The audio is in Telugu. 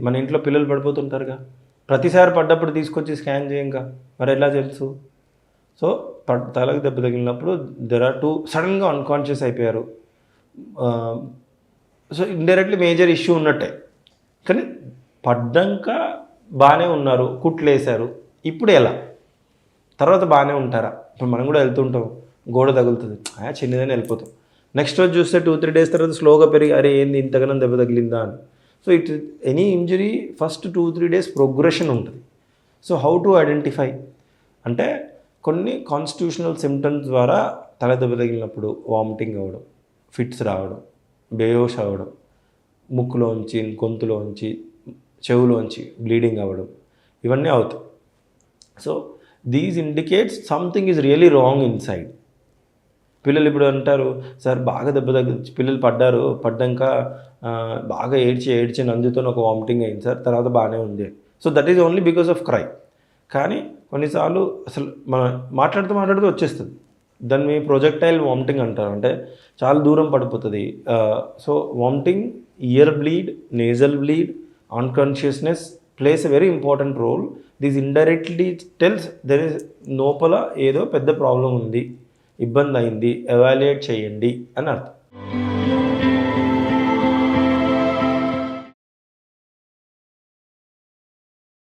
మన ఇంట్లో పిల్లలు పడిపోతుంటారుగా, ప్రతిసారి పడ్డప్పుడు తీసుకొచ్చి స్కాన్ చేయంగా, మరి ఎలా తెలుసు? సో తలకు దెబ్బ తగిలినప్పుడు దెర్ ఆర్ 2 సడన్గా అన్కాన్షియస్ అయిపోయారు, సో ఇండైరెక్ట్లీ మేజర్ ఇష్యూ ఉన్నట్టే. కానీ పడ్డాక బాగానే ఉన్నారు, కుట్లేశారు, ఇప్పుడు ఎలా? తర్వాత బాగానే ఉంటారా? ఇప్పుడు మనం కూడా వెళ్తుంటాం, గోడ తగులుతుంది, చిన్నదని వెళ్ళిపోతాం. నెక్స్ట్ రోజు చూస్తే 2-3 డేస్ తర్వాత స్లోగా పెరిగి అరే ఏంది ఇంతగానో దెబ్బ తగిలిందా అని. So any injury first 2-3 days progression ఉంటుంది. సో హౌ టు ఐడెంటిఫై అంటే కొన్ని కాన్స్టిట్యూషనల్ సిమ్టమ్స్ ద్వారా తల దెబ్బ తగిలినప్పుడు వామిటింగ్ అవ్వడం, ఫిట్స్ రావడం, బేహోష్ అవ్వడం, ముక్కులోంచి, గొంతులోంచి, చెవులోంచి బ్లీడింగ్ అవ్వడం, ఇవన్నీ అవుతాయి. So these indicates something is really wrong inside. పిల్లలు ఇప్పుడు అంటారు, సార్ బాగా దెబ్బ పిల్లలు పడ్డాక బాగా ఏడ్చి నందుతో ఒక వామిటింగ్ అయింది సార్, తర్వాత బాగానే ఉంది. So that is only because of cry. కానీ కొన్నిసార్లు అసలు మనం మాట్లాడుతూ వచ్చేస్తుంది. దాన్ని ప్రొజెక్టైల్ వామిటింగ్ అంటారు, అంటే చాలా దూరం పడిపోతుంది. So vomiting, ear bleed, nasal bleed, unconsciousness plays a very important role. This indirectly tells there is లోపల ఏదో పెద్ద ప్రాబ్లం ఉంది, ఇబ్బంది అయింది, ఎవాల్యుయేట్ చేయండి అని అర్థం.